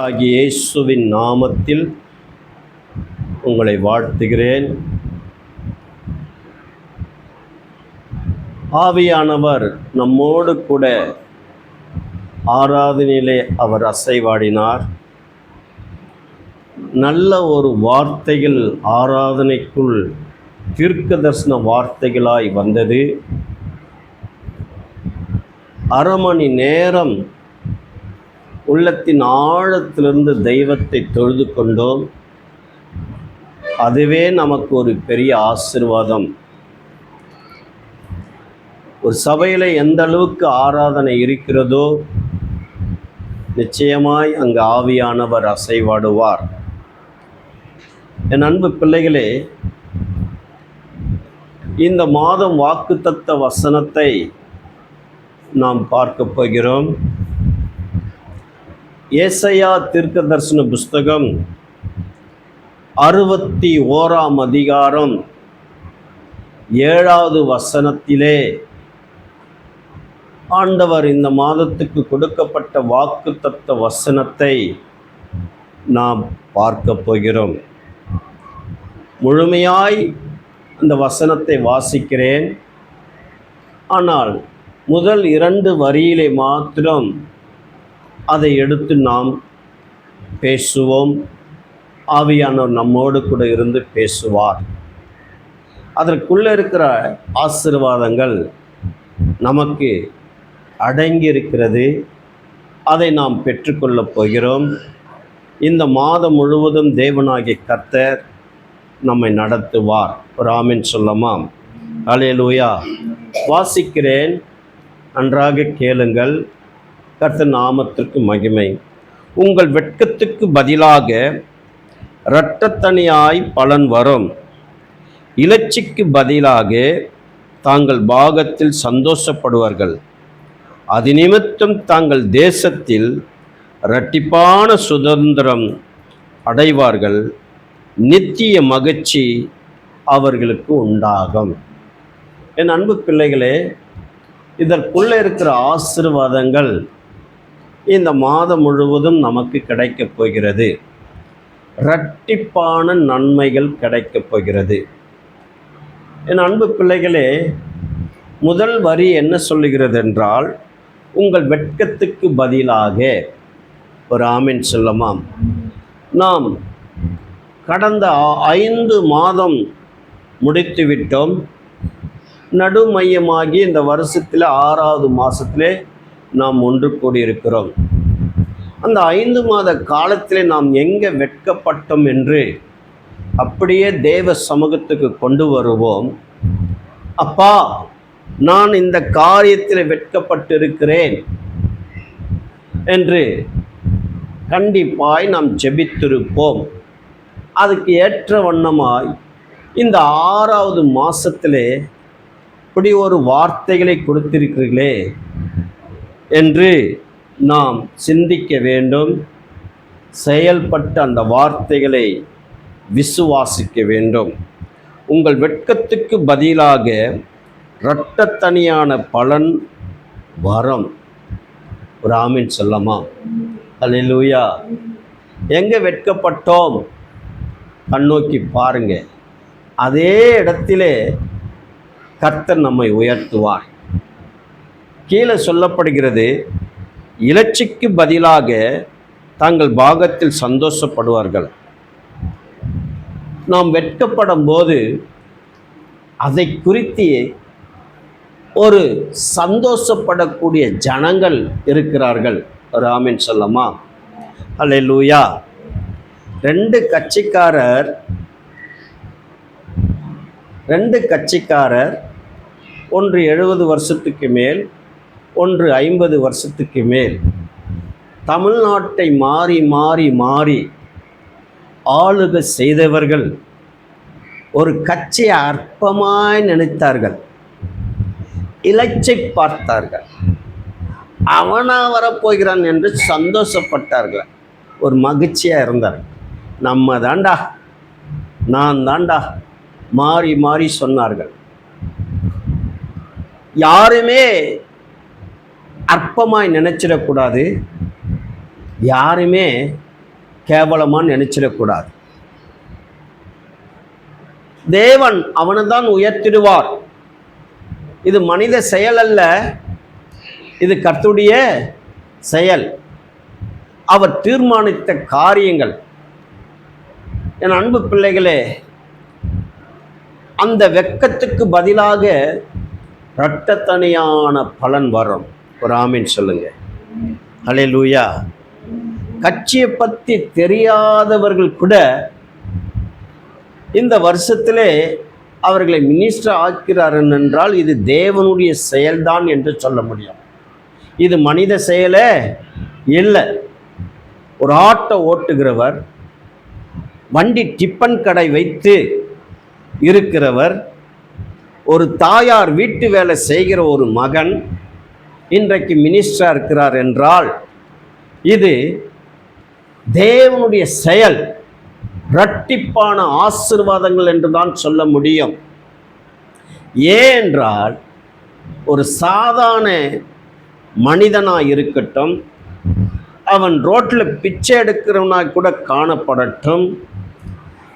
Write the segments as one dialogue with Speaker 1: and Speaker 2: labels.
Speaker 1: ஆகிய இயேசுவின் நாமத்தில் உங்களை வாழ்த்துகிறேன். ஆவியானவர் நம்மோடு கூட ஆராதனையிலே அவர் அசைவாடினார். நல்ல ஒரு வார்த்தைகள் ஆராதனைக்குள் தீர்க்க தரிசன வார்த்தைகளாய் வந்தது. அரை மணி நேரம் உள்ளத்தின் ஆழத்திலிருந்து தெய்வத்தை தொழுது கொண்டோம். அதுவே நமக்கு ஒரு பெரிய ஆசீர்வாதம். ஒரு சபையில் எந்த அளவுக்கு ஆராதனை இருக்கிறதோ நிச்சயமாய் அங்கு ஆவியானவர் அசைவாடுவார். என் அன்பு பிள்ளைகளே, இந்த மாதம் வாக்குத்தத்த வசனத்தை நாம் பார்க்க போகிறோம். ஏசாயா தீர்க்க தரிசன புஸ்தகம் 61ஆம் அதிகாரம் 7வது வசனத்திலே ஆண்டவர் இந்த மாதத்துக்கு கொடுக்கப்பட்ட வாக்குத்தத்த வசனத்தை நாம் பார்க்க போகிறோம். முழுமையாய் அந்த வசனத்தை வாசிக்கிறேன். ஆனால் முதல் 2 வரியிலே மாத்திரம் அதை எடுத்து நாம் பேசுவோம். ஆவியானவர் நம்மோடு கூட இருந்து பேசுவார். அதற்குள்ளே இருக்கிற ஆசீர்வாதங்கள் நமக்கு அடங்கி இருக்கிறது. அதை நாம் பெற்றுக்கொள்ளப் போகிறோம். இந்த மாதம் முழுவதும் தேவனாகிய கர்த்தர் நம்மை நடத்துவார். ஒரு ஆமென் சொல்லமா? அல்லேலூயா. வாசிக்கிறேன், நன்றாக கேளுங்கள். கர்த்தர் நாமத்திற்கு மகிமை. உங்கள் வெட்கத்துக்கு பதிலாக இரட்டத்தனியாய் பலன் வரும். இலச்சிக்கு பதிலாக தாங்கள் பாகத்தில் சந்தோஷப்படுவார்கள். அது நிமித்தம் தாங்கள் தேசத்தில் இரட்டிப்பான சுதந்திரம் அடைவார்கள். நித்திய மகிழ்ச்சி அவர்களுக்கு உண்டாகும். என் அன்பு பிள்ளைகளே, இதற்குள்ளே இருக்கிற ஆசீர்வாதங்கள் இந்த மாதம் முழுவதும் நமக்கு கிடைக்கப் போகிறது. இரட்டிப்பான நன்மைகள் கிடைக்கப் போகிறது. என் அன்பு பிள்ளைகளே, முதல் வரி என்ன சொல்லுகிறது என்றால், உங்கள் வெட்கத்துக்கு பதிலாக. ஒரு ஆமென் சொல்லமாம். நாம் கடந்த 5 மாதம் முடித்துவிட்டோம். நடுமையமாகி இந்த வருஷத்தில் 6வது மாதத்திலே நாம் ஒன்று கூடியிருக்கிறோம். அந்த 5 மாத காலத்திலே நாம் எங்கே வெட்கப்பட்டோம் என்று அப்படியே தேவ சமூகத்துக்கு கொண்டு வருவோம். அப்பா, நான் இந்த காரியத்தில் வெட்கப்பட்டிருக்கிறேன் என்று கண்டிப்பாய் நாம் ஜெபித்திருப்போம். அதுக்கு ஏற்ற வண்ணமாய் இந்த 6வது மாதத்திலே இப்படி ஒரு வார்த்தைகளை கொடுத்திருக்கிறீர்களே என்று நாம் சிந்திக்க வேண்டும். செயல்பட்ட அந்த வார்த்தைகளை விசுவாசிக்க வேண்டும். உங்கள் வெட்கத்துக்கு பதிலாக இரட்டத்தனியான பலன் வரும். ஒரு ஆமென் சொல்லமா? அல்லேலூயா. எங்கே வெட்கப்பட்டோம் கண்ணோக்கி பாருங்க. அதே இடத்திலே கர்த்தர் நம்மை உயர்த்துவார். கீழே சொல்லப்படுகிறது, இலச்சிக்கு பதிலாக தாங்கள் பாகத்தில் சந்தோஷப்படுவார்கள். நாம் வெட்கப்படும் போது அதை குறித்து ஒரு சந்தோஷப்படக்கூடிய ஜனங்கள் இருக்கிறார்கள். ஒரு ஆமென் சொல்லமா? அல்லேலூயா. 2 கட்சிக்காரர், ஒன்று 70 வருஷத்துக்கு மேல், ஒன்று 50 வருஷத்துக்கு மேல் தமிழ்நாட்டை மாறி மாறி மாறி ஆளுகை செய்தவர்கள் ஒரு கட்சியை அற்பமாய் நினைத்தார்கள். இலச்சை பார்த்தார்கள். அவனா வரப்போகிறான் என்று சந்தோஷப்பட்டார்கள். ஒரு மகிழ்ச்சியாக இருந்தார்கள். நம்ம தாண்டா, நான் தாண்டா, மாறி மாறி சொன்னார்கள். யாருமே அற்பமாய் நினைச்சிடக்கூடாது. யாருமே கேவலமாக நினைச்சிடக்கூடாது. தேவன் அவனை தான் உயர்த்திடுவார். இது மனித செயல் அல்ல, இது கர்த்தருடைய செயல். அவர் தீர்மானித்த காரியங்கள். என் அன்பு பிள்ளைகளே, அந்த வெட்கத்துக்கு பதிலாக இரட்டத்தனையான பலன் வரும். ஒரு ஆமீன் சொல்லுங்க. ஹல்லேலூயா. கட்சியை பற்றி தெரியாதவர்கள் கூட இந்த வருஷத்திலே அவர்களை மினிஸ்டர் ஆக்கிறார்கள் என்றால் இது தேவனுடைய செயல்தான் என்று சொல்ல முடியும். இது மனித செயலே இல்லை. ஒரு ஆட்டோ ஓட்டுகிறவர், வண்டி டிப்பன் கடை வைத்து இருக்கிறவர், ஒரு தாயார் வீட்டு வேலை செய்கிற ஒரு மகன் இன்றைக்கு மினிஸ்டராக இருக்கிறார் என்றால் இது தேவனுடைய செயல், இரட்டிப்பான ஆசீர்வாதங்கள் என்று தான் சொல்ல முடியும். ஏனென்றால் ஒரு சாதாரண மனிதனாக இருக்கட்டும், அவன் ரோட்டில் பிச்சை எடுக்கிறவனாய் கூட காணப்படட்டும்,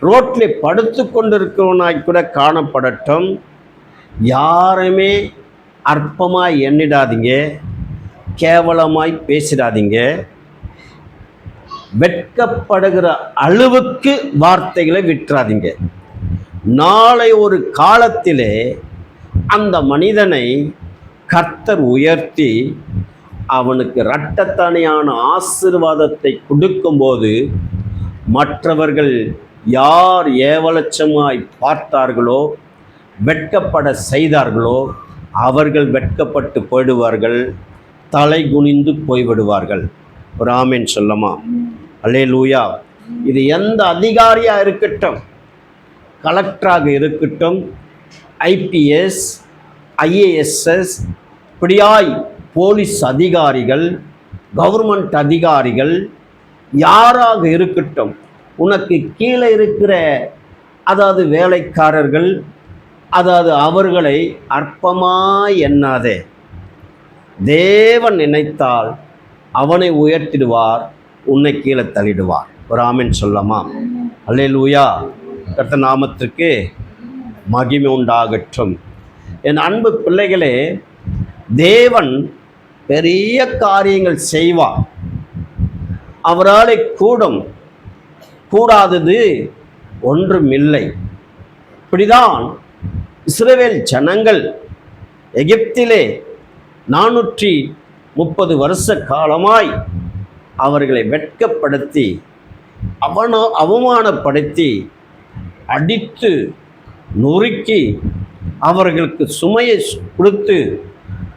Speaker 1: ரோட்டில் படுத்து கொண்டிருக்கிறவனாய் கூட காணப்படட்டும், யாருமே அற்பமாய் எண்ணிடாதீங்க, கேவலமாய் பேசிடாதீங்க. வெட்கப்படுகிற அளவுக்கு வார்த்தைகளை விட்டுறாதீங்க. நாளை ஒரு காலத்திலே அந்த மனிதனை கர்த்தர் உயர்த்தி அவனுக்கு இரட்டத்தனையான ஆசீர்வாதத்தை கொடுக்கும்போது மற்றவர்கள் யார் ஏவலட்சமாய் பார்த்தார்களோ, வெட்கப்பட செய்தார்களோ, அவர்கள் வெட்கப்பட்டு போயிடுவார்கள், தலை குனிந்து போய்விடுவார்கள். ஒரு ஆமீன் சொல்லமா? அல்லேலூயா. இது எந்த அதிகாரியாக இருக்கட்டும், கலெக்டராக இருக்கட்டும், ஐபிஎஸ், ஐஏஎஸ்எஸ், இப்படியாய் போலீஸ் அதிகாரிகள், கவர்மெண்ட் அதிகாரிகள், யாராக இருக்கட்டும், உனக்கு கீழே இருக்கிற அதாவது வேலைக்காரர்கள், அதாவது அவர்களை அற்பமாய் எண்ணாதே. தேவன் நினைத்தால் அவனை உயர்த்திடுவார், உன்னை கீழே தள்ளிடுவார். ஒரு ஆமீன் சொல்லமா? அல்லேலூயா. கர்த்தர் நாமத்திற்கு மகிமை உண்டாகட்டும். என் அன்பு பிள்ளைகளே, தேவன் பெரிய காரியங்கள் செய்வார். அவரால் கூடாதது ஒன்றுமில்லை. இப்படிதான் இஸ்ரவேல் ஜனங்கள் எகிப்திலே 430 வருஷ காலமாய் அவர்களை வெட்கப்படுத்தி அவமானப்படுத்தி அடித்து நொறுக்கி அவர்களுக்கு சுமையை கொடுத்து,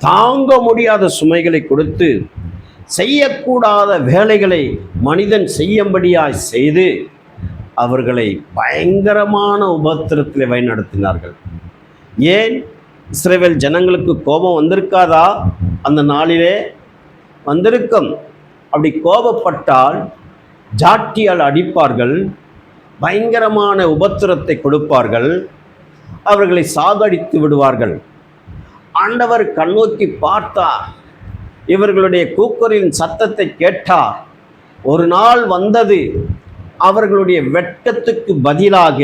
Speaker 1: தாங்க முடியாத சுமைகளை கொடுத்து, செய்யக்கூடாத வேலைகளை மனிதன் செய்யும்படியாய் செய்து அவர்களை பயங்கரமான உபத்திரத்தில் வழிநடத்தினார்கள். ஏன் இஸ்ரவேல் ஜனங்களுக்கு கோபம் வந்திருக்காதா? அந்த நாளிலே வந்திருக்கும். அப்படி கோபப்பட்டால் ஜாட்டியால் அடிப்பார்கள், பயங்கரமான உபத்திரத்தை கொடுப்பார்கள், அவர்களை சாகடித்து விடுவார்கள். ஆண்டவர் கண்ணோக்கி பார்த்தார், இவர்களுடைய கூக்குரலின் சத்தத்தை கேட்டார். ஒரு நாள் வந்தது, அவர்களுடைய வெட்கத்துக்கு பதிலாக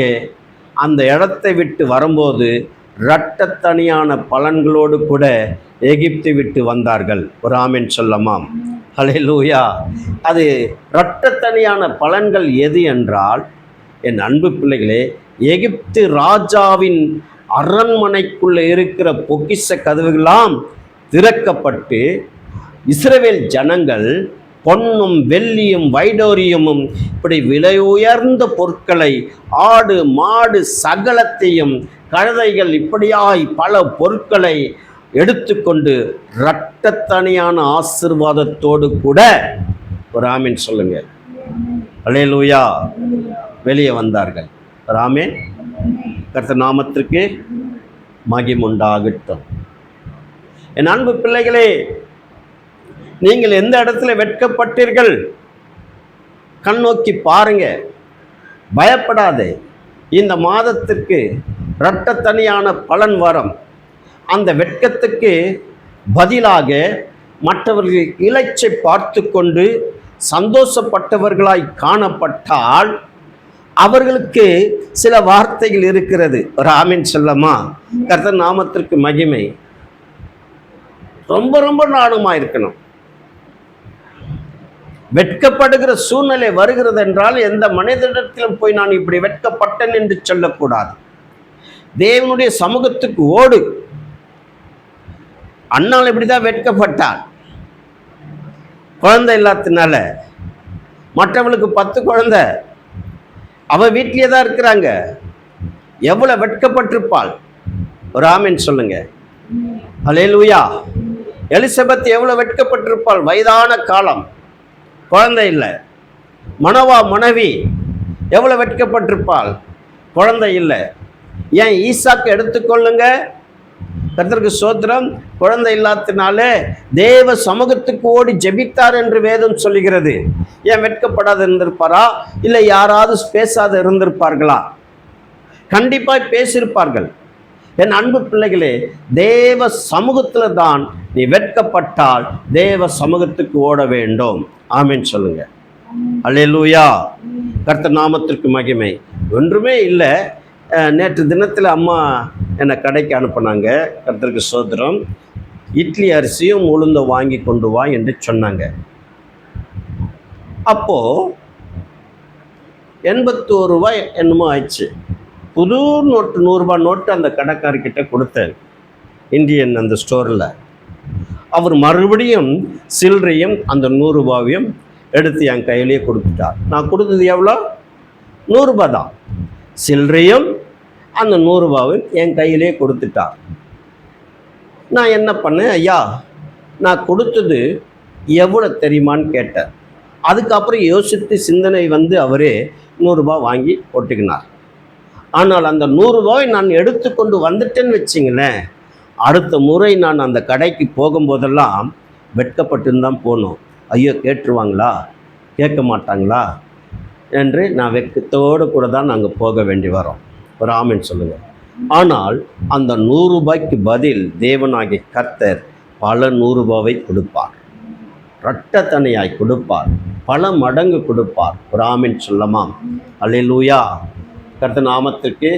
Speaker 1: அந்த இடத்தை விட்டு வரும்போது இரட்டத்தனியான பலன்களோடு கூட எகிப்தை விட்டு வந்தார்கள். ஒரு ஆமீன் சொல்லமாம்? ஹல்லேலூயா. அது இரட்டத்தனியான பலன்கள் எது என்றால், என் அன்பு பிள்ளைகளே, எகிப்து ராஜாவின் அரண்மனைக்குள்ளே இருக்கிற பொக்கிஷ கதவுகளாம் திறக்கப்பட்டு இஸ்ரவேல் ஜனங்கள் பொன்னும் வெள்ளியும் வைடூரியமும் இப்படி விலை உயர்ந்த பொருட்களை, ஆடு மாடு சகலத்தையும், கழுதைகள், இப்படியாய் பல பொருட்களை எடுத்துக்கொண்டு இரட்டத்தனியான ஆசீர்வாதத்தோடு கூட, ஒரு ஆமீன் சொல்லுங்க, அல்லேலூயா, வெளியே வந்தார்கள். ஒரு ஆமீன். கர்த்தர் நாமத்திற்கு மகிமை உண்டாகட்டும். என் அன்பு பிள்ளைகளே, நீங்கள் எந்த இடத்துல வெட்கப்பட்டீர்கள்? கண்ணோக்கி பாருங்க, பயப்படாதே. இந்த மாதத்திற்கு இரட்டத்தனியான பலன் வரும். அந்த வெட்கத்துக்கு பதிலாக மற்றவர்கள் இலைச்சை பார்த்து கொண்டு சந்தோஷப்பட்டவர்களாய் காணப்பட்டால் அவர்களுக்கு சில வார்த்தைகள் இருக்கிறது. ஒரு ஆமீன் சொல்லமா? கர்த்தர் நாமத்திற்கு மகிமை. ரொம்ப ரொம்ப நாணமா இருக்கணும். வெட்கப்படுகிற சூழ்நிலை வருகிறது என்றால் எந்த மனிதனிடத்திலும் போய் நான் இப்படி வெட்கப்பட்டேன் என்று சொல்லக்கூடாது. தேவனுடைய சமூகத்துக்கு ஓடு. அண்ணாள் இப்படிதான் வெட்கப்பட்டாள். குழந்தை இல்லாததுனால. மற்றவளுக்கு 10 குழந்தை, அவ வீட்டிலேயே தான் இருக்கிறாங்க. எவ்வளவு வெட்கப்பட்டிருப்பாள்? ஒரு ஆமீன் சொல்லுங்க. அல்லேலூயா. எலிசபெத் எவ்வளவு வெட்கப்பட்டிருப்பாள்? வயதான காலம், குழந்தை இல்லை. மனைவி எவ்வளவு வெட்கப்பட்டிருப்பாள்? குழந்தை இல்லை. ஏன் ஈசாக்கு எடுத்துக்கொள்ளுங்க, கர்த்தருக்கு ஸ்தோத்திரம். குழந்தை இல்லாதனாலே தேவ சமூகத்துக்கு ஓடி ஜெபித்தார் என்று வேதம் சொல்லுகிறது. ஏன் வெட்கப்படாத இருந்திருப்பாரா? இல்லை யாராவது பேசாத இருந்திருப்பார்களா? கண்டிப்பாக பேசியிருப்பார்கள். என் அன்பு பிள்ளைகளே, தேவ சமூகத்தில் தான் நீ வெட்கப்பட்டால் தேவ சமூகத்துக்கு ஓட வேண்டும். ஆமீன் சொல்லுங்க. அல்லேலூயா. கர்த்தர் நாமத்திற்கு மகிமை. ஒன்றுமே இல்லை. நேற்று தினத்தில் அம்மா என்னை கடைக்கு அனுப்புனாங்க. கர்த்தருக்கு ஸ்தோத்திரம். இட்லி அரிசியும் உளுந்த வாங்கி கொண்டு வா என்று சொன்னாங்க. அப்போது 81 ரூபாய் என்னமோ ஆயிடுச்சு. புது நோட்டு, 100 ரூபாய் நோட்டு அந்த கடைக்காரர்கிட்ட கொடுத்தேன், இந்தியன் அந்த ஸ்டோரில். அவர் மறுபடியும் சில்லறையும் அந்த 100 ரூபாவையும் எடுத்து என் கையிலேயே கொடுத்துட்டார். நான் கொடுத்தது எவ்வளோ? 100 ரூபாய் தான். சில்லறையும் அந்த 100 ரூபாவையும் என் கையிலே கொடுத்துட்டார். நான் என்ன பண்ணேன், ஐயா நான் கொடுத்தது எவ்வளோ தெரியுமான்னு கேட்டேன். அதுக்கப்புறம் யோசித்து சிந்தனை வந்து அவரே 100 ரூபாய் வாங்கி போட்டுக்கினார். ஆனால் அந்த 100 ரூபாய் நான் எடுத்துக்கொண்டு வந்துட்டேன்னு வச்சிங்களேன், அடுத்த முறை நான் அந்த கடைக்கு போகும்போதெல்லாம் வெட்கப்பட்டுன்னு போகணும். ஐயோ கேட்டுருவாங்களா, கேட்க மாட்டாங்களா என்று நான் வெட்கத்தோடு கூட தான் நாங்கள் போக வேண்டி வரோம். ஒரு ஆமீன் சொல்லுங்கள். ஆனால் அந்த 100 ரூபாய்க்கு பதில் தேவனாகிய கர்த்தர் பல 100 ரூபாவை கொடுப்பார். இரட்டத்தனையாய் கொடுப்பார். பல மடங்கு கொடுப்பார். ஒரு ஆமீன் சொல்லமாம். அல்லேலூயா. கர்த்தர் நாமத்திற்கு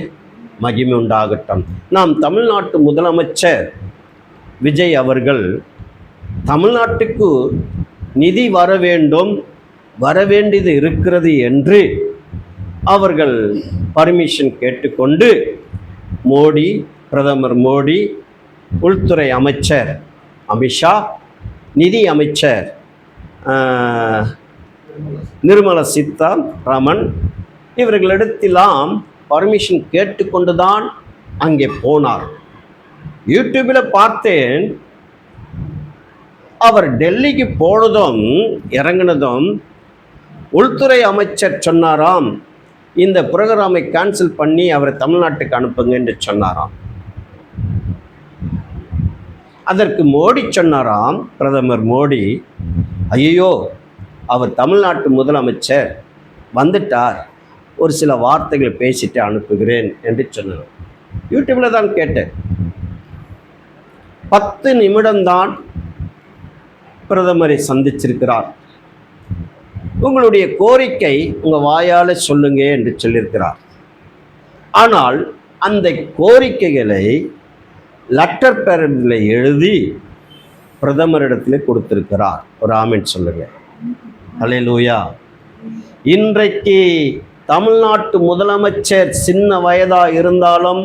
Speaker 1: மகிமை உண்டாகட்டும். நாம் தமிழ்நாட்டு முதலமைச்சர் விஜய் அவர்கள் தமிழ்நாட்டுக்கு நிதி வர வேண்டியது இருக்கிறது என்று அவர்கள் பர்மிஷன் கேட்டுக்கொண்டு மோடி, பிரதமர் மோடி, உள்துறை அமைச்சர் அமித்ஷா, நிதி அமைச்சர் நிர்மலா சீதாராமன் இவர்களிடத்திலாம் பர்மிஷன் கேட்டுக்கொண்டு தான் அங்கே போனார். யூடியூப்பில் பார்த்தேன். அவர் டெல்லிக்கு போனதும் இறங்கினதும் உள்துறை அமைச்சர் சொன்னாராம், இந்த புரோகிராமை கேன்சல் பண்ணி அவரை தமிழ்நாட்டுக்கு அனுப்புங்க என்று சொன்னாராம். அதற்கு மோடி சொன்னாராம், பிரதமர் மோடி, ஐயோ அவர் தமிழ்நாட்டு முதலமைச்சர் வந்துட்டார், ஒரு சில வார்த்தைகள் பேசிட்டு அனுப்புகிறேன் என்று சொன்னார். யூடியூப்பில் தான் கேட்டேன். 10 நிமிடம்தான் பிரதமரை சந்திச்சிருக்கிறார். உங்களுடைய கோரிக்கை உங்கள் வாயால் சொல்லுங்க என்று சொல்லியிருக்கிறார். ஆனால் அந்த கோரிக்கைகளை லெட்டர் பேரில் எழுதி பிரதமரிடத்தில் கொடுத்திருக்கிறார். ஒரு ஆமீன் சொல்லுங்க. அல்லேலூயா. இன்றைக்கு தமிழ்நாட்டு முதலமைச்சர் சின்ன வயதாக இருந்தாலும்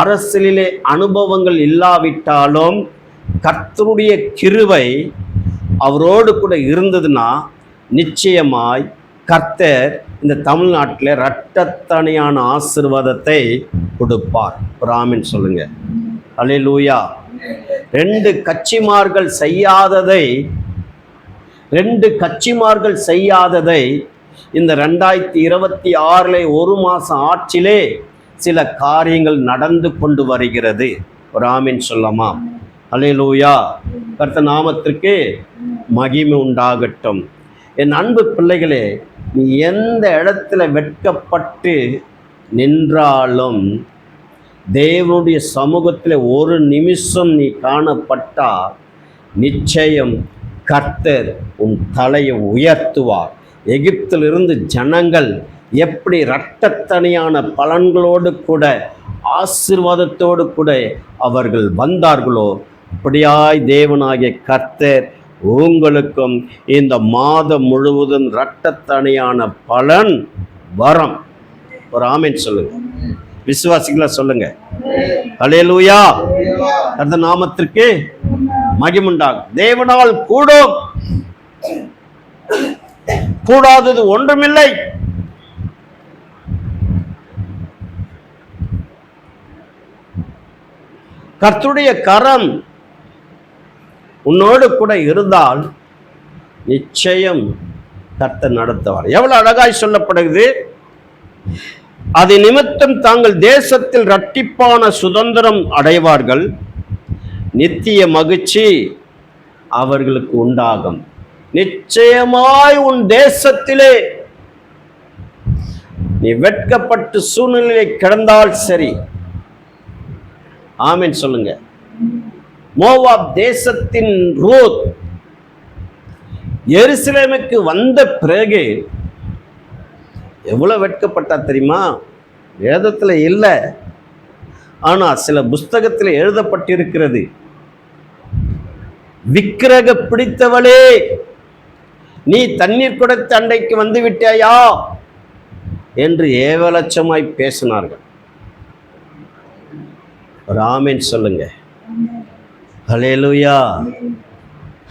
Speaker 1: அரசியலிலே அனுபவங்கள் இல்லாவிட்டாலும் கர்த்தருடைய கிருபை அவரோடு கூட இருந்ததுன்னா நிச்சயமாய் கர்த்தர் இந்த தமிழ்நாட்டில் இரட்டத்தனையான ஆசீர்வாதத்தை கொடுப்பார். ஒரு ஆமீன் சொல்லுங்க. அல்லேலூயா. 2 கட்சிமார்கள் செய்யாததை இந்த 2026 1 மாதம் ஆட்சியிலே சில காரியங்கள் நடந்து கொண்டு வருகிறது. ஒரு ஆமீன் சொல்லமா? அல்லேலூயா. கர்த்தர் நாமத்திற்கு மகிமை உண்டாகட்டும். என் அன்பு பிள்ளைகளே, நீ எந்த இடத்துல வெட்கப்பட்டு நின்றாலும் தேவனுடைய சமூகத்தில் ஒரு நிமிஷம் நீ காணப்பட்டால் நிச்சயம் கர்த்தர் உன் தலையை உயர்த்துவார். எகிப்திலிருந்து ஜனங்கள் எப்படி இரட்டத்தனையான பலன்களோடு கூட ஆசீர்வாதத்தோடு கூட அவர்கள் வந்தார்களோ, அப்படியாய் தேவனாகிய கர்த்தர் உங்களுக்கும் இந்த மாதம் முழுவதும் இரட்டத்தனையான பலன் வரும். ஒரு ஆமென் சொல்லுங்க. விசுவாசிகளா சொல்லுங்க. அல்லேலூயா. அந்த நாமத்திற்கு மகிமுண்டாகும். தேவனால் கூடும், கூடாதது ஒன்றுமில்லை. கர்த்தருடைய கரம் உன்னோடு கூட இருந்தால் நிச்சயம் கர்த்தர் நடத்துவார். எவ்வளவு அழகாய் சொல்லப்படுகிறது. அது நிமித்தம் தாங்கள் தேசத்தில் இரட்டிப்பான சுதந்திரம் அடைவார்கள், நித்திய மகிழ்ச்சி அவர்களுக்கு உண்டாகும். நிச்சயமாய் உன் தேசத்திலே நீ வெட்கப்பட்டு சூழ்நிலையை கிடந்தால் சரி, ஆமென் சொல்லுங்க. மோவாப் தேசத்தின் ரூத் எருசலேமுக்கு வந்த பிறகு எவ்வளவு வெட்கப்பட்டா தெரியுமா? வேதத்தில் இல்லை, ஆனா சில புஸ்தகத்தில் எழுதப்பட்டிருக்கிறது. விக்கிரக பிடித்தவளே, நீ தண்ணீர் குடத்து அண்டைக்கு வந்து விட்டாயா என்று ஏவலட்சமாய் பேசினார்கள். ஒரு ஆமென் சொல்லுங்க. ஹல்லேலூயா,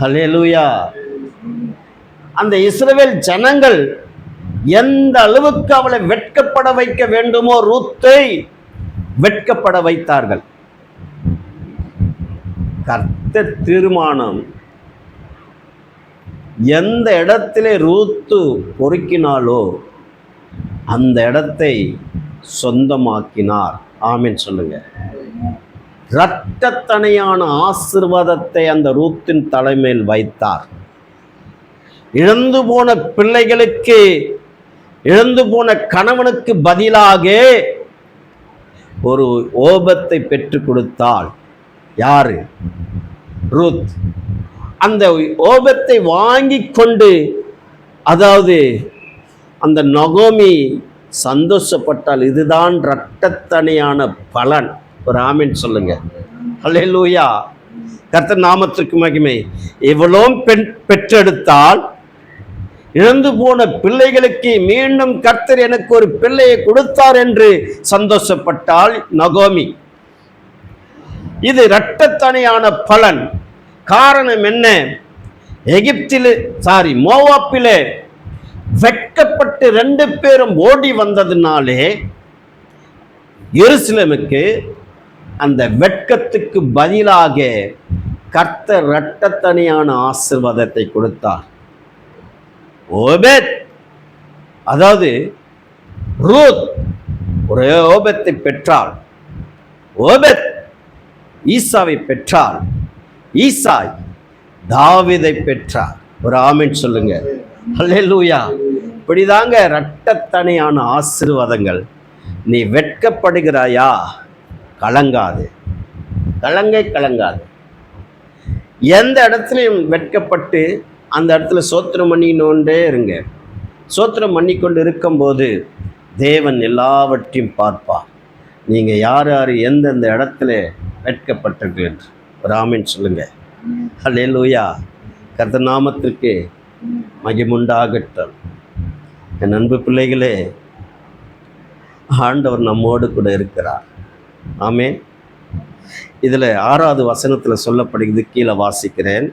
Speaker 1: ஹல்லேலூயா. அந்த இஸ்ரவேல் ஜனங்கள் எந்த அளவுக்கு அவளை வெட்கப்பட வைக்க வேண்டுமோ ரூத்தை வெட்கப்பட வைத்தார்கள். கர்த்தர் தீர்மானம், எந்த இடத்திலே ரூத்து பொறுக்கினாலோ அந்த இடத்தை சொந்தமாக்கினார். ஆமென் சொல்லுங்க. இரட்டத்தனையான ஆசீர்வாதத்தை அந்த ரூத்தின் தலைமையில் வைத்தார். இழந்து போன பிள்ளைகளுக்கு, இழந்து போன கணவனுக்கு பதிலாக ஒரு ஓபத்தை பெற்றுக் கொடுத்தாள். யாரு? ரூத். அந்த ஓபத்தை வாங்கி கொண்டு, அதாவது அந்த நகோமி சந்தோஷப்பட்டால். இதுதான் இரட்டத்தனையான பலன். ஒரு ஆமென் சொல்லுங்க. அல்லேலூயா. கர்த்தர் நாமத்திற்கு மகிமை. இவ்வளோ பெற்றெடுத்தால் இழந்து போன பிள்ளைகளுக்கு மீண்டும் கர்த்தர் எனக்கு ஒரு பிள்ளையை கொடுத்தார் என்று சந்தோஷப்பட்டாள் நகோமி. இது இரட்டத்தனையான பலன். காரணம் என்ன? மோவாப்பிலே வெட்கப்பட்டு 2 பேரும் ஓடி வந்ததினாலே எருசலேமுக்கு அந்த வெட்கத்துக்கு பதிலாக கர்த்தர் இரட்டத்தனையான ஆசீர்வாதத்தை கொடுத்தார். ஓபேத், அதாவது ரூத் ஒரு ஓபத்தை பெற்றாள். ஓபேத் ஈசாவை பெற்றாள். ஈசாய் தாவீதை பெற்றார். ஒரு ஆமென் சொல்லுங்க. அல்லேலூயா. இப்படிதாங்க இரட்டத்தனையான ஆசீர்வாதங்கள். நீ வெட்கப்படுகிறாயா? கலங்காது, கலங்காது. எந்த இடத்துலையும் வெட்கப்பட்டு அந்த இடத்துல சோத்திரம் பண்ணிக்கொண்டே இருங்க. சோத்திரம் பண்ணிக்கொண்டு இருக்கும்போது தேவன் எல்லாவற்றையும் பார்ப்பார். நீங்கள் யார் யார் எந்தெந்த இடத்துல வெட்கப்பட்டீர்கள் என்று. ஒரு ஆமென் சொல்லுங்க. அல்லேலூயா. கர்த்தர் நாமத்திற்கு மகிமுண்டாகட்டும். என் அன்பு பிள்ளைகளே, ஆண்டவர் நம்மோடு கூட இருக்கிறார். ஆமென். இதில் 6வது வசனத்தில் சொல்லப்படுகிறது. கீழே வாசிக்கிறேன்.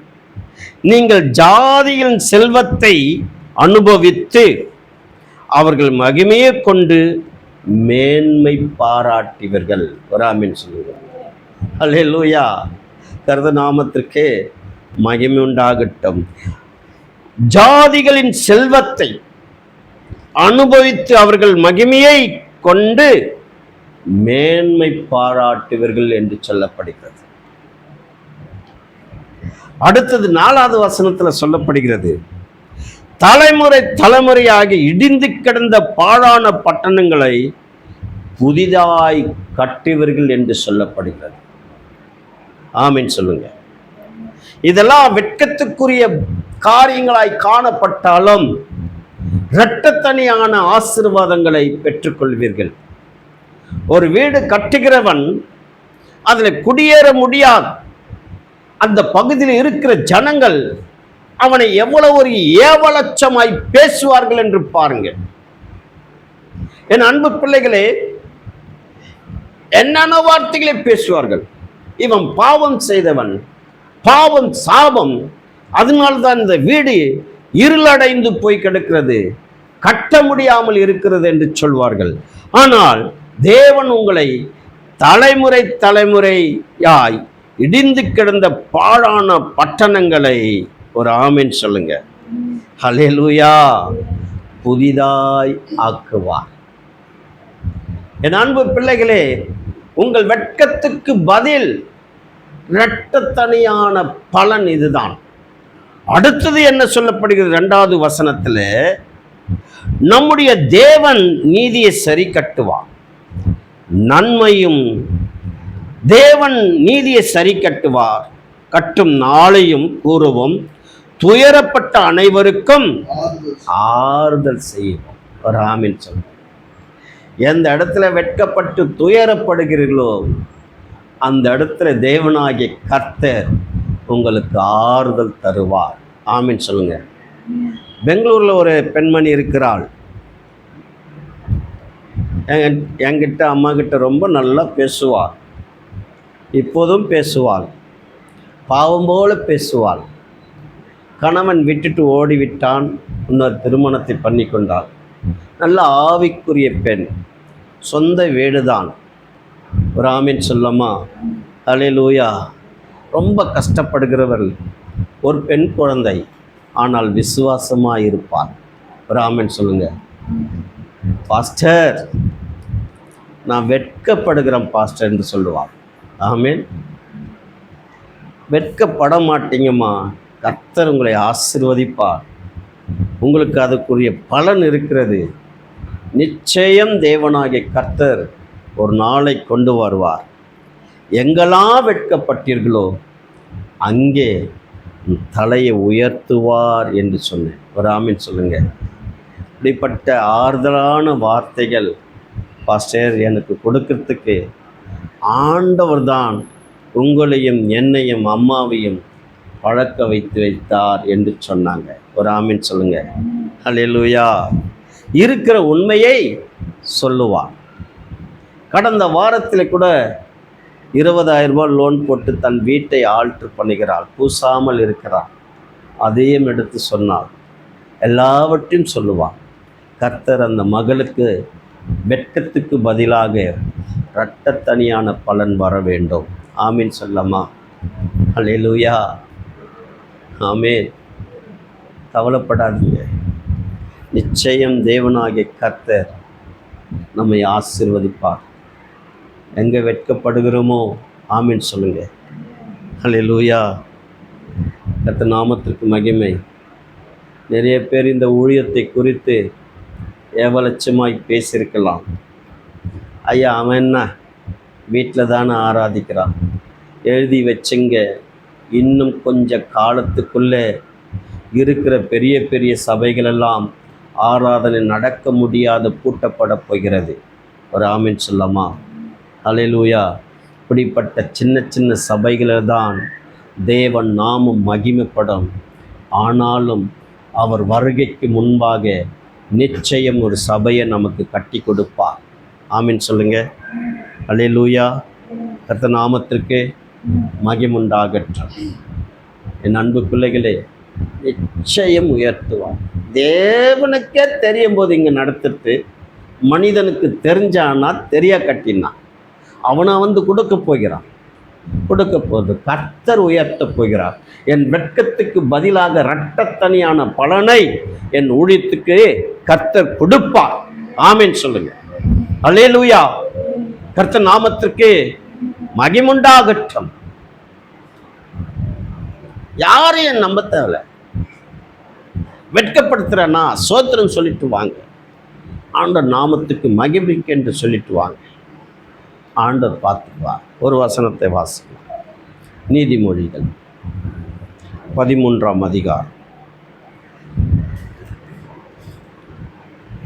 Speaker 1: நீங்கள் ஜாதியின் செல்வத்தை அனுபவித்து அவர்கள் மகிமையை கொண்டு மேன்மை பாராட்டிவர்கள். ஒரு ஆமென் சொல்லுங்க. அல்லேலூயா. கர்த்தர் நாமத்திற்கு மகிமை உண்டாகட்டும். ஜாதிகளின் செல்வத்தை அனுபவித்து அவர்கள் மகிமையை கொண்டு மேன்மை பாராட்டுவர்கள் என்று சொல்லப்படுகிறது. அடுத்தது 4வது வசனத்தில் சொல்லப்படுகிறது. தலைமுறை தலைமுறையாக இடிந்து கிடந்த பாழான பட்டணங்களை புதிதாய் கட்டியவர்கள் என்று சொல்லப்படுகிறது. ஆமென் சொல்லுங்க. இதெல்லாம் வெட்கத்துக்குரிய காரியங்களாய் காணப்பட்டாலும் இரட்டத்தனியான ஆசீர்வாதங்களை பெற்றுக்கொள்வீர்கள். ஒரு வீடு கட்டுகிறவன் அதில் குடியேற முடியாது. அந்த பகுதியில் இருக்கிற ஜனங்கள் அவனை எவ்வளவு ஒரு ஏவலட்சமாய் பேசுவார்கள் என்று பாருங்கள். என் அன்பு பிள்ளைகளே, என்னென்ன வார்த்தைகளை பேசுவார்கள். இவன் பாவம் செய்தவன், பாவம் சாபம், அதனால்தான் இந்த வீடு இருளடைந்து போய் கிடக்கிறது, கட்ட முடியாமல் இருக்கிறது என்று சொல்வார்கள். ஆனால் தேவன் உங்களை தலைமுறை தலைமுறையாய் இடிந்து கிடந்த பாழான பட்டணங்களை, ஒரு ஆமீன் சொல்லுங்க, ஹல்லேலூயா, புதிதாய் ஆக்குவார். என் அன்பு பிள்ளைகளே, உங்கள் வெட்கத்துக்கு பதில் இரட்டத்தனியான பலன் இதுதான். அடுத்தது என்ன சொல்லப்படுகிறது? 2வது வசனத்தில், நம்முடைய தேவன் நீதியை சரி கட்டுவார். நன்மையும் தேவன் நீதியை சரி கட்டுவார், கட்டும் நாளையும் கூறுவோம், துயரப்பட்ட அனைவருக்கும் ஆறுதல் செய்வோம். ஒரு ஆமீன் சொல்லுங்க. எந்த இடத்துல வெட்கப்பட்டு துயரப்படுகிறீர்களோ அந்த இடத்துல தேவனாகிய கர்த்தர் உங்களுக்கு ஆறுதல் தருவார். ஆமீன் சொல்லுங்க. பெங்களூரில் ஒரு பெண்மணி இருக்கிறாள். என்கிட்ட அம்மா கிட்ட ரொம்ப நல்லா பேசுவாள், இப்போதும் பேசுவாள், பாவம் போல பேசுவாள். கணவன் விட்டுட்டு ஓடிவிட்டான், இன்னொரு திருமணத்தை பண்ணி கொண்டாள். நல்ல ஆவிக்குரிய பெண், சொந்த வீடுதான். ஒரு ஆமீன் சொல்லமா? ஹல்லேலூயா. ரொம்ப கஷ்டப்படுகிறவர்கள், ஒரு பெண் குழந்தை, ஆனால் விசுவாசமாக இருப்பார். ஒரு ஆமீன் சொல்லுங்க. பாஸ்டர், நான் வெட்கப்படுகிறேன் பாஸ்டர் என்று சொல்லுவார். ஆமீன். வெட்கப்பட மாட்டீங்கம்மா, கர்த்தர் உங்களை ஆசீர்வதிப்பார். உங்களுக்கு அதுக்குரிய பலன் இருக்கிறது. நிச்சயம் தேவனாகிய கர்த்தர் ஒரு நாளை கொண்டு வருவார். எங்கெல்லாம் வெட்கப்பட்டீர்களோ அங்கே தலையை உயர்த்துவார் என்று சொன்னேன். ஒரு ஆமீன் சொல்லுங்க. இப்படிப்பட்ட ஆறுதலான வார்த்தைகள் பாஸ்டர் எனக்கு கொடுக்கறதுக்கு ஆண்டவர் தான் உங்களையும் என்னையும் அம்மாவையும் பழக்க வைத்தார் என்று சொன்னாங்க. ஒரு ஆமீன் சொல்லுங்க. ஹல்லேலூயா. இருக்கிற உண்மையை சொல்லுவார். கடந்த வாரத்தில் கூட 20,000 ரூபாய் லோன் போட்டு தன் வீட்டை ஆல்ட்ரு பண்ணுகிறாள், பூசாமல் இருக்கிறாள். அதையும் எடுத்து சொன்னாள். எல்லாவற்றையும் சொல்லுவாள். கர்த்தர் அந்த மகளுக்கு வெட்கத்துக்கு பதிலாக இரட்டத்தனியான பலன் வர வேண்டும். ஆமீன் சொல்லமா? ஹல்லேலூயா. ஆமீன். கவலைப்படாதீங்க, நிச்சயம் தேவனாகிய கர்த்தர் நம்மை ஆசீர்வதிப்பார். எங்கே வெட்கப்படுகிறோமோ ஆமீன் சொல்லுங்க. ஹல்லேலூயா. கர்த்தர் நாமத்திற்கு மகிமை. நிறைய பேர் இந்த ஊழியத்தை குறித்து ஏவலட்சமாய் பேசியிருக்கலாம். ஐயா, அவன் என்ன வீட்டில் தானே ஆராதிக்கிறான், எழுதி வச்சுங்க. இன்னும் கொஞ்ச காலத்துக்குள்ளே இருக்கிற பெரிய பெரிய சபைகளெல்லாம் ஆராதனை நடக்க முடியாத பூட்டப்பட போகிறது. ஒரு ஆமீன் சொல்லமா? ஹல்லேலூயா. இப்படிப்பட்ட சின்ன சின்ன சபைகளில் தான் தேவன் நாமம் மகிமைப்படும். ஆனாலும் அவர் வருகைக்கு முன்பாக நிச்சயம் ஒரு சபையை நமக்கு கட்டி கொடுப்பார். ஆமீன் சொல்லுங்க. ஹல்லேலூயா. கர்த்தர் நாமத்திற்கு மகிமுண்டாகட்டும். என் அன்பு பிள்ளைகளே, நிச்சயம் உயர்த்துவார். தேவனுக்கே தெரியும் போது இங்கே நடத்திட்டு மனிதனுக்கு தெரிஞ்சானா தெரிய கட்டினா அவனை கொடுக்க போகிறான். கொடுக்க போது கர்த்தர் உயர்த்த போகிறார். என் வெட்கத்துக்கு பதிலாக இரட்டத்தனியான பலனை என் ஊழியத்துக்கு கர்த்தர் கொடுப்பார். ஆமீன் சொல்லுங்க. ஹல்லேலூயா. கர்த்தர் நாமத்திற்கு மகிமுண்டாகட்டும். யாரையும் நம்ப தேவையில்ல. வெட்கப்படுத்துறேன்னா சோத்திரம் சொல்லிட்டு வாங்க, ஆண்டவர் நாமத்துக்கு மகிமைக்கு என்று சொல்லிட்டு வாங்க, ஆண்டவர் பார்த்துக்குவார். ஒரு வசனத்தை வாசிக்கலாம். நீதிமொழிகள் 13ஆம் அதிகாரம்,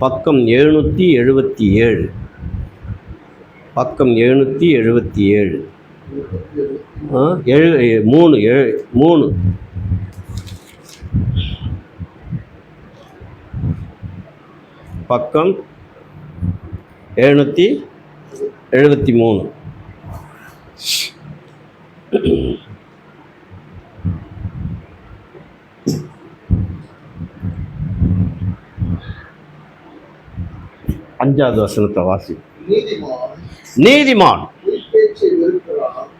Speaker 1: பக்கம் 777. பக்கம் 777. 3 பக்கம் 773. அஞ்சாவது வசனத்தை வாசி. நீதிமான்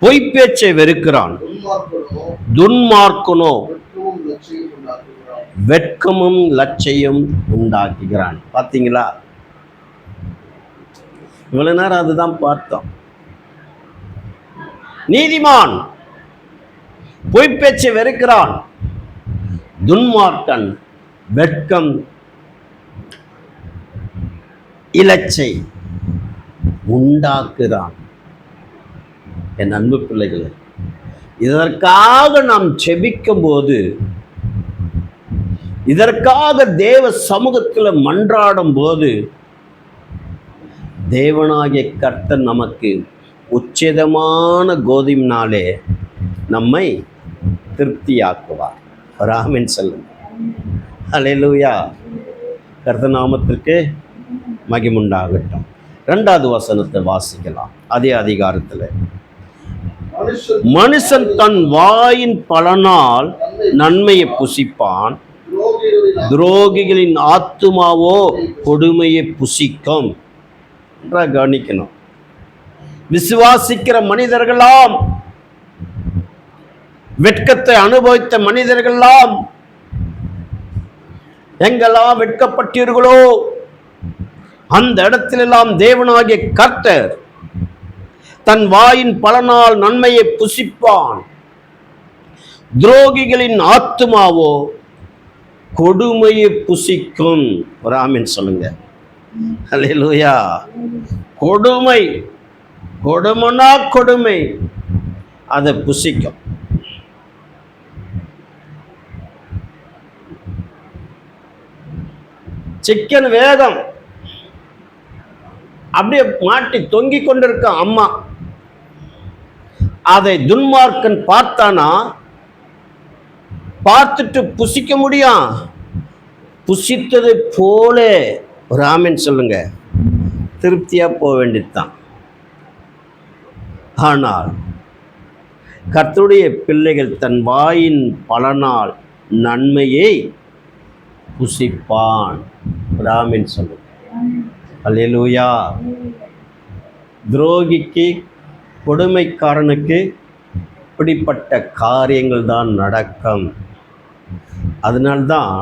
Speaker 1: பொய்ப்பேச்சை வெறுக்கிறான், துன்மார்க்கனோ வெட்கமும் லட்சியம் உண்டாக்குகிறான். பார்த்தீங்களா? இவ்வளவு நேரம் அதுதான் பார்த்தோம். நீதிமான் பொய்ப்பேச்சை வெறுக்கிறான், துன்மார்க்கன் வெட்கம் இலச்சை உண்டாக்குறான். என் அன்பு பிள்ளைகளே, இதற்காக நாம் செபிக்கும் போது, இதற்காக தேவ சமூகத்தில் மன்றாடும் போது, தேவனாகிய கர்த்தர் நமக்கு உச்சிதமான கோதுமையினாலே நம்மை திருப்தியாக்குவார். ஆமென் சொல்லுங்க. அல்லேலூயா. கர்த்தர் நாமத்திற்கு மகிமுண்டாகட்டும். 2வது வசனத்தை வாசிக்கலாம். அதே அதிகாரத்தில், மனுஷன் தன் வாயின் பலனால் நன்மையை புசிப்பான், துரோகிகளின் ஆத்துமாவோ கொடுமையை புசிக்கும். கவனிக்கணும். விசுவாசிக்கிற மனிதர்களாம், வெட்கத்தை அனுபவித்த மனிதர்களாம் எங்கெல்லாம் வெட்கப்பட்டீர்களோ அந்த இடத்திலெல்லாம் தேவனாகிய கர்த்தர் தன் வாயின் பலனால் நன்மையை புசிப்பான், துரோகிகளின் ஆத்துமாவோ கொடுமையை புசிக்கும். ஒரு ஆமென் சொல்லுங்க. அல்லேலூயா. கொடுமை, கொடுமைனா கொடுமை, அதை புசிக்கும். சிக்கன் வேகம் அப்படியே மாட்டி தொங்கிக் கொண்டிருக்க அம்மா, அதை துன்மார்க்கன் பார்த்தானா பார்த்துட்டு புசிக்க முடியும்? புசித்தது போல ஒரு ஆமென் சொல்லுங்க, திருப்தியா போக வேண்டியதுதான். ஆனால் கர்த்தருடைய பிள்ளைகள் தன் வாயின் பலனால் நன்மையை புசிப்பான். ஒரு ஆமென் சொல்லுங்க. அல்லேலூயா. துரோகிக்கு, கொடுமைக்காரனுக்கு இப்படிப்பட்ட காரியங்கள் தான் நடக்கும். அதனால்தான்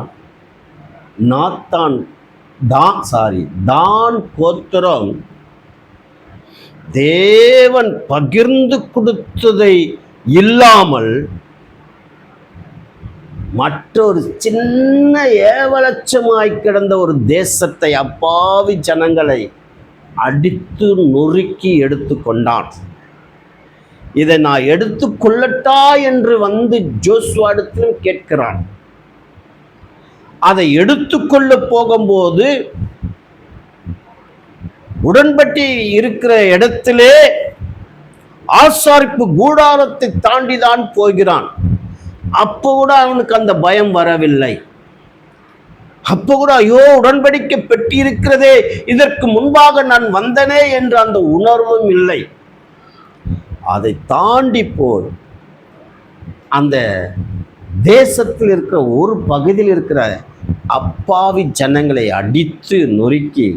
Speaker 1: தான் கோத்திரம் தேவன் பகிர்ந்து கொடுத்ததை இல்லாமல் மற்றொரு சின்ன ஏவலட்சமாய் கிடந்த ஒரு தேசத்தை, அப்பாவி ஜனங்களை அடித்து நொறுக்கி எடுத்து கொண்டான். இதை நான் எடுத்துக்கொள்ளட்டா என்று வந்து ஜோசுவாவிடத்திலும் கேட்கிறான். அதை எடுத்துக்கொள்ள போகும்போது உடன்பட்டி இருக்கிற இடத்திலே ஆசாரிப்பு கூடாரத்தை தாண்டிதான் போகிறான். அப்போ கூட அவனுக்கு அந்த பயம் வரவில்லை. அப்போ கூட ஐயோ, உடன்படிக்கை பெட்டி இருக்கிறதே, இதற்கு முன்பாக நான் வந்தனே என்ற அந்த உணர்வும் இல்லை. அதை தாண்டி போய் அந்த தேசத்தில் இருக்கிற ஒரு பகுதியில் இருக்கிற அப்பாவி ஜனங்களை அடித்து நொறுக்கி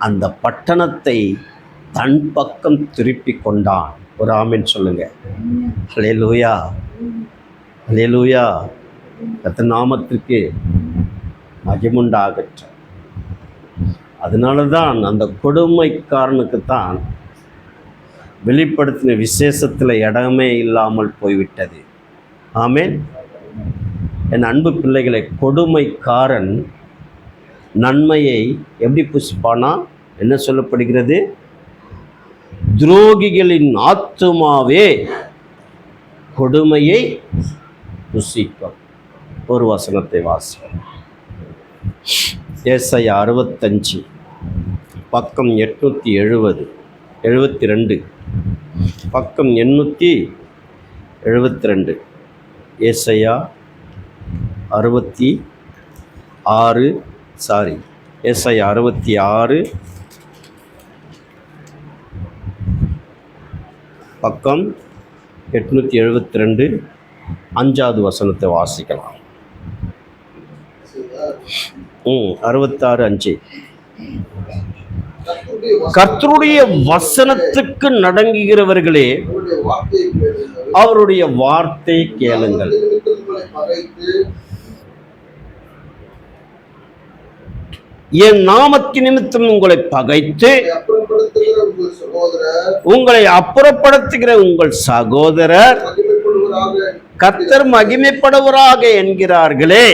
Speaker 1: அந்த பட்டணத்தை தன் பக்கம் திருப்பி கொண்டான். ஒரு ஆமென் சொல்லுங்க. அல்லேலூயா, அல்லேலூயா. கர்த்தர் நாமத்திற்கு மகிமுண்டாகட்டும். அதனால தான் அந்த கொடுமைக்காரனுக்குத்தான் வெளிப்படுத்தின விசேஷத்தில் இடமே இல்லாமல் போய்விட்டது. ஆமென். என் அன்பு பிள்ளைகளை, கொடுமைக்காரன் நன்மையை எப்படி புசிப்பானா? என்ன சொல்லப்படுகிறது? துரோகிகளின் ஆத்துமாவே கொடுமையை புசிக்கும். ஒரு வசனத்தை வாசிக்கும். ஏசாயா 65 பக்கம் 872, பக்கம் 872. ஏசாயா 66 ஏசாயா 66 பக்கம் 872 5வது வசனத்தை வாசிக்கலாம். 66:5. கர்த்தருடைய வசனத்துக்கு நடங்குகிறவர்களே அவருடைய வார்த்தை கேளுங்கள். என் நாமத்தின் நிமித்தம் உங்களை பகைத்து உங்களை அப்புறப்படுத்துகிற உங்கள் சகோதரர் கர்த்தர் மகிமைப்படுவராக என்கிறார்களே,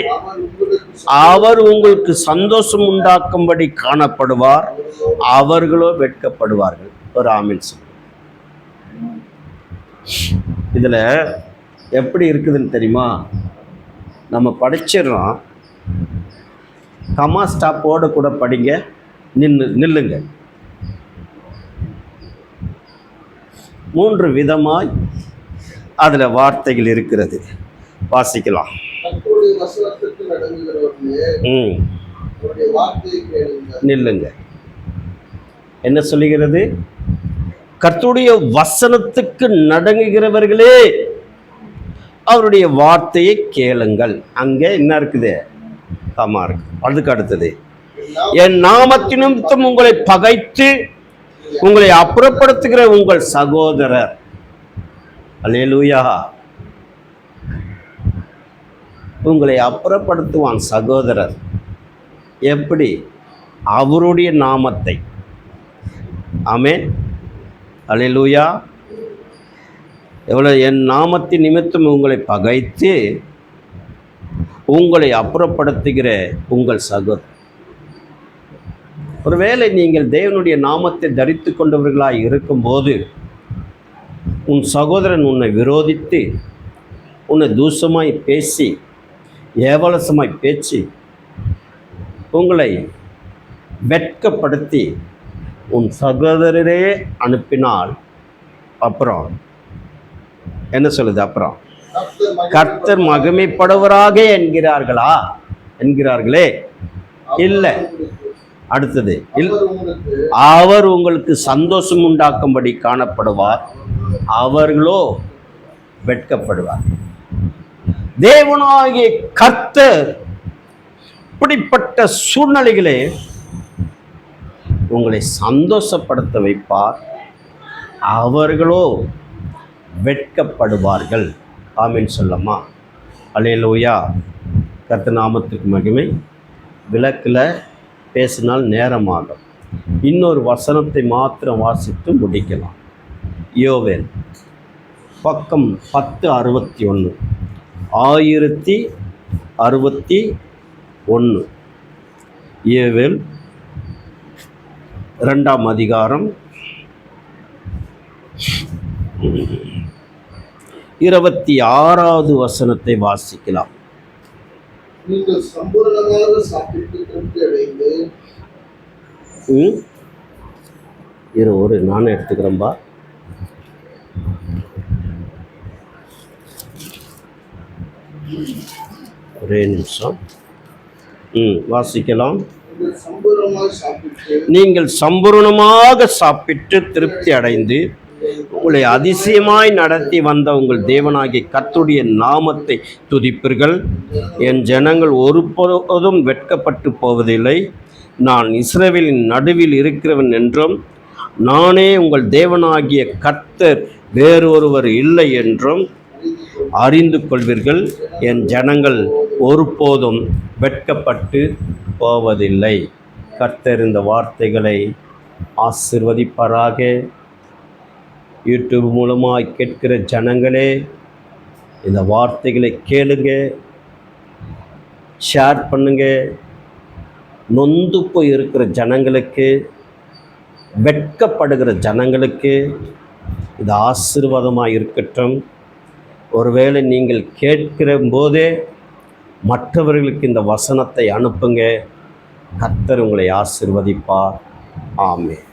Speaker 1: அவர் உங்களுக்கு சந்தோஷம் உண்டாக்கும்படி காணப்படுவார், அவர்களோ வெட்கப்படுவார்கள். ஒரு ஆமென் சொல்லு. இதுல எப்படி இருக்குதுன்னு தெரியுமா? நம்ம படிச்சிடறோம், கமா ஸ்டாப்போடு கூட படிங்க, நில்லுங்க. 3 விதமாய் அதுல வார்த்தைகள் இருக்கிறது. வாசிக்கலாம். நில்லுங்க. என்ன சொல்லுகிறது? கர்த்தருடைய வசனத்துக்கு நடங்குகிறவர்களே அவருடைய வார்த்தையை கேளுங்கள். அங்கே என்ன இருக்குது? கமா இருக்கு. அதுக்கு அடுத்தது, என் நாமத்தின் நிமித்தம் உங்களை பகைத்து உங்களை அப்புறப்படுத்துகிற உங்கள் சகோதரர். அல்லேலூயா. உங்களை அப்புறப்படுத்துவான் சகோதரர். எப்படி? அவருடைய நாமத்தை. ஆமென். அல்லேலூயா. எவ்வளோ? என் நாமத்தின் நிமித்தம் உங்களை பகைத்து உங்களை அப்புறப்படுத்துகிற உங்கள் சகோதரர். ஒருவேளை நீங்கள் தேவனுடைய நாமத்தை தரித்து கொண்டவர்களாய் இருக்கும்போது உன் சகோதரன் உன்னை விரோதித்து உன்னை தூஷமாய் பேசி ஏவலசமாய் பேச்சு உங்களை வெட்கப்படுத்தி உன் சகோதரரே அனுப்பினால் அப்புறம் என்ன சொல்லுது? அப்புறம் கர்த்தர் மகிமைப்படுவராக என்கிறார்களே? இல்லை. அடுத்தது, அவர் உங்களுக்கு சந்தோஷம் உண்டாக்கும்படி காணப்படுவார், அவர்களோ வெட்கப்படுவார். தேவனாகிய கர்த்தர் இப்படிப்பட்ட சூழ்நிலைகளே உங்களை சந்தோஷப்படுத்த வைப்பார், அவர்களோ வெட்கப்படுவார்கள். ஆமென் சொல்லம்மா. அல்லேலூயா. கர்த்தர் நாமத்துக்கு மகிமை. விளக்கில் பேசினால் நேரமாகும். இன்னொரு வசனத்தை மாத்திரம் வாசித்து முடிக்கலாம். யோவேல் பக்கம் 1061 1061. யோவேல் 2ஆம் அதிகாரம் 26வது வசனத்தை வாசிக்கலாம்.
Speaker 2: நீங்கள் சம்பூரணமாக சாப்பிட்டு திருப்தி அடைந்து
Speaker 1: ஒரு நானும் எடுத்துக்கிறேன்பா. ஒரே நிமிஷம். வாசிக்கலாம். நீங்கள் சம்பூரணமாக சாப்பிட்டு திருப்தி அடைந்து உங்களை அதிசயமாய் நடத்தி வந்த உங்கள் தேவனாகிய கர்த்தருடைய நாமத்தை துதிப்பீர்கள். என் ஜனங்கள் ஒருபோதும் வெட்கப்பட்டு போவதில்லை. நான் இஸ்ரவேலின் நடுவில் இருக்கிறவன் என்றும் நானே உங்கள் தேவனாகிய கர்த்தர் வேறொருவர் இல்லை என்றும் அறிந்து கொள்வீர்கள். என் ஜனங்கள் ஒருபோதும் வெட்கப்பட்டு போவதில்லை. கர்த்தர் இந்த வார்த்தைகளை ஆசீர்வதிப்பாராக. யூடியூப் மூலமாக கேட்கிற ஜனங்களே, இந்த வார்த்தைகளை கேளுங்க, ஷேர் பண்ணுங்க. நொந்து போய் இருக்கிற ஜனங்களுக்கு, வெட்கப்படுகிற ஜனங்களுக்கு இது ஆசீர்வாதமாக இருக்கட்டும். ஒருவேளை நீங்கள் கேட்கிற போதே மற்றவர்களுக்கு இந்த வசனத்தை அனுப்புங்க. கர்த்தர் உங்களை ஆசீர்வதிப்பார். ஆமென்.